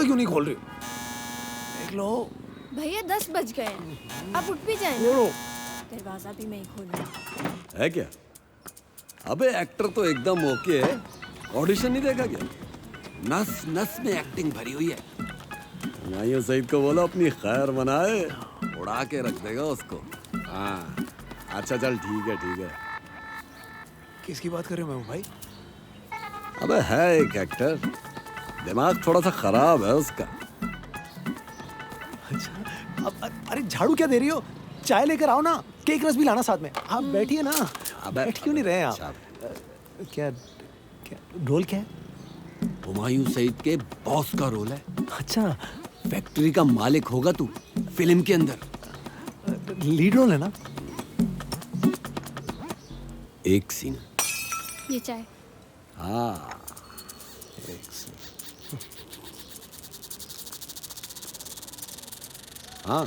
क्यों नहीं खोल रही? देख लो भैया 10 बज गए हैं, आप उठ भी जाए। दरवाजा भी मैं ही खोलूं। है क्या? अबे एक्टर तो एकदम ओके है। ऑडिशन नहीं देखा क्या? नस नस में एक्टिंग भरी हुई है। हुमायूं सईद को बोलो अपनी खैर मनाए, उड़ा के रख देगा उसको। हाँ अच्छा चल ठीक है। किसकी बात कर रहे हो महबूब भाई? अबे है एक एक्टर, दिमाग थोड़ा सा खराब है उसका। अच्छा अरे झाड़ू क्या दे रही हो? चाय लेकर आओ ना, केक रस भी लाना साथ में। आप बैठिए ना। बैठ क्यों नहीं रहे आप? क्या रोल क्या है? हुमायूं सईद के बॉस का रोल है। अच्छा फैक्ट्री का मालिक होगा तू फिल्म के अंदर। लीड रोल है ना? एक सीन। ये चाय। हाँ हाँ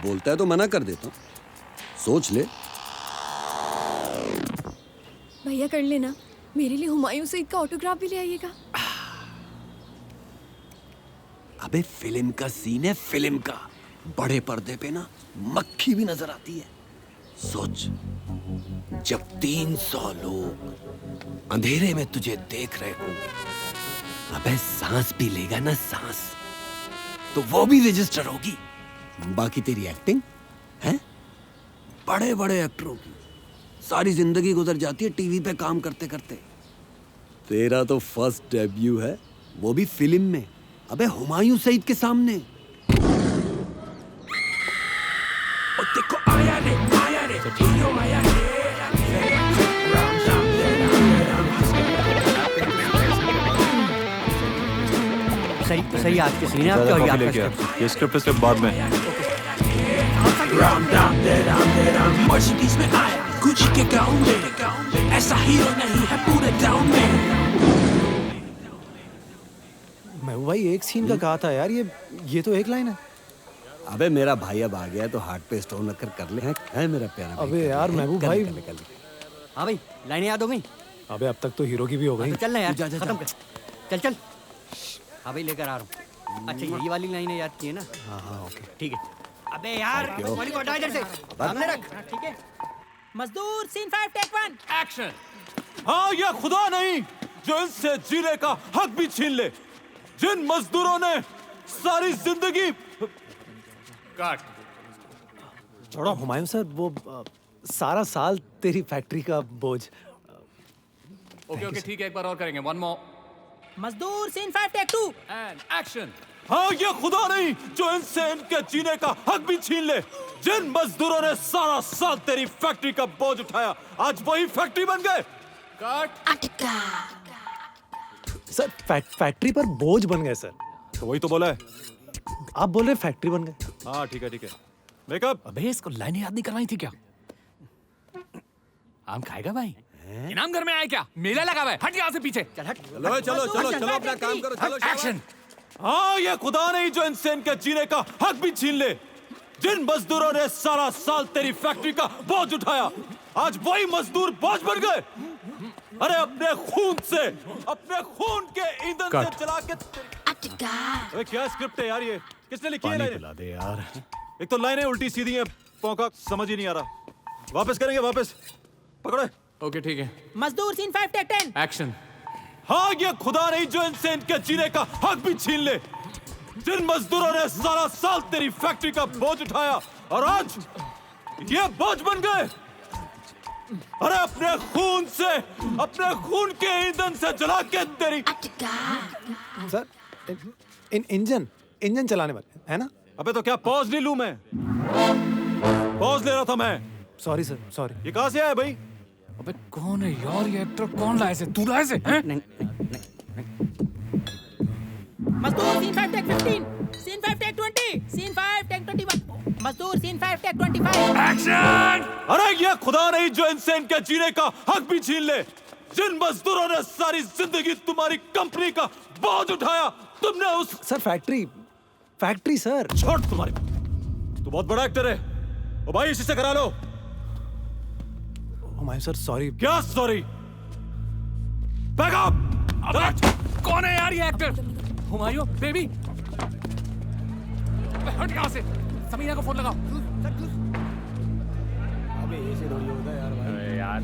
बोलता है तो मना कर देता हूँ, सोच ले। भैया कर लेना, मेरे लिए हुमायूं सईद का ऑटोग्राफ भी ले आइएगा। अबे फिल्म का सीन है, फिल्म का। बड़े पर्दे पे ना मक्खी भी नजर आती है। सोच, जब 300 लोग अंधेरे में तुझे देख रहे होंगे, अबे सांस भी लेगा ना सांस, तो वो भी रजिस्टर होगी। बाकी तेरी एक्टिंग है, बड़े बड़े एक्टरों की सारी जिंदगी गुजर जाती है टीवी पे काम करते करते। तेरा तो फर्स्ट डेब्यू है, वो भी फिल्म में। अबे हुमायूं सईद के सामने। सही आज के सीन है आपके, और याद ये स्क्रिप्ट सिर्फ बाद में। मर्सिडीज में आया गुची के गाँव में, ऐसा हीरो नहीं है पूरे टाउन में। महबूब भाई एक सीन का कहा था यार, ये तो एक लाइन है। अबे मेरा भाई अब आ गया है तो हार्ट पे स्टोन रखकर कर ले। है मेरा प्यारा भाई। अबे यार महबूब भाई। हाँ भाई लाइनें याद हो गई? अबे अब तक तो हीरो की भी हो गई। तो चल ना यार, खत्म कर। चल हाँ भाई लेकर आ रहा हूँ। अच्छा यही वाली लाइनें याद की है ना? हाँ ओके ठीक है। अबे यार वाली को हटा इधर से, सामने रख। ठीक है। मजदूर सीन 5 टेक 1 एक्शन। हाँ ये खुदा नहीं जो इनसे जीने का हक भी छीन ले, जिन मजदूरों ने सारी जिंदगी काट। छोड़ो हुमायूं सर, वो सारा साल तेरी फैक्ट्री का बोझ। ओके ठीक है, एक बार और करेंगे। One more. मजदूर सीन 5 टेक 2 एंड एक्शन। हाँ ये खुदा नहीं जो इनसे इनके जीने का हक भी छीन ले, जिन मजदूरों ने सारा साल तेरी फैक्ट्री का बोझ उठाया, आज वही फैक्ट्री बन गए। कट। सर फैक्ट्री पर बोझ बन गए सर। तो वही तो बोला है। आप बोल रहे फैक्ट्री बन गए? हाँ ठीक है। मेकअप। अबे इसको लाइनें याद नहीं करवाई थी क्या? आम खाएगा भाई? इनाम घर में आए क्या? मेला लगा हुआ है, हट यहाँ से पीछे। चल हट। चलो अपना काम करो। चलो एक्शन। हाँ ये खुदा नहीं जो इनसे इनके जीने का हक भी छीन ले, जिन मजदूरों ने सारा साल तेरी फैक्ट्री का बोझ उठाया, आज वही मजदूर बोझ बन गए। अरे अपने खून से, अपने खून के ईंधन से जला के। अरे क्या स्क्रिप्ट है यार, ये किसने लिखी है? लाइनें पिला दे यार। एक तो लाइनें उल्टी सीधी हैं, पौका समझ ही नहीं आ रहा। वापस करेंगे, वापस पकड़ो। ओके ठीक है। मजदूर सीन 5 टेक 10 एक्शन। हाँ ये खुदा नहीं जो इनसे इनके जीने का हक भी छीन ले, जिन मजदूरों ने सारा साल तेरी फैक्ट्री का बोझ उठाया और आज ये बोझ बन गए। अरे अपने खून से, अपने खून के ईंधन से जला के तेरी। सर इंजन चलाने वाले है ना? अबे तो क्या पॉज नहीं लूं मैं? पॉज ले रहा था मैं। Sorry sir, sorry. ये कहाँ से आया भाई? अबे कौन है यार ये एक्टर? कौन लाए से? तू लाए से? मजदूर scene 5 take 15 scene 5 take 20 scene 5 take 21 मजदूर सीन 5 टेक 25 एक्शन। अरे ये खुदा नहीं जो इनसे इनके जीने का हक भी छीन ले, जिन मजदूरों ने सारी जिंदगी तुम्हारी कंपनी का बोझ उठाया, तुमने उस। Sir factory sir. छोड़ तुम्हारी, तू बहुत बड़ा एक्टर है। ओ भाई इसी से करा लो। Humayun sir sorry. क्या सॉरी? Back up. कौन है यार ये एक्टर? हुमायूं बेबी हट यहाँ से समीना को फोन लगाओ अबे ऐसे थोड़ी होता है यार भाई यार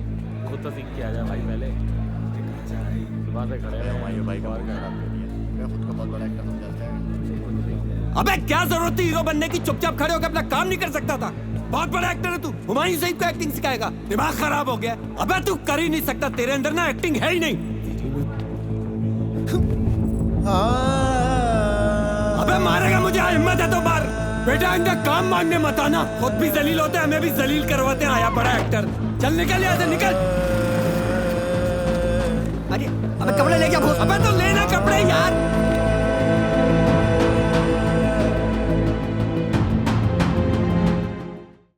खुद तो सीख के आ जा भाई पहले सुबह से खड़े रहे हुमायूं भाई का मैं खुद को बहुत बड़ा एक्टर समझता है। अबे क्या जरूरत थी हीरो बनने की? चुपचाप खड़े होकर अपना काम नहीं कर सकता था? बहुत बड़ा एक्टर है तू, हुमायूं सईद को एक्टिंग सिखाएगा? दिमाग खराब हो गया। अबे तू कर ही नहीं सकता, तेरे अंदर ना एक्टिंग है ही नहीं। अबे मारेगा मुझे, हिम्मत है तो मार। बेटा इनका काम मांगने मत आना, खुद भी जलील होते हैं, हमें भी जलील करवाते हैं। आया बड़ा एक्टर, चल निकल यहाँ से निकल। अरे अबे कपड़े लेके अब अबे तो लेना कपड़े यार।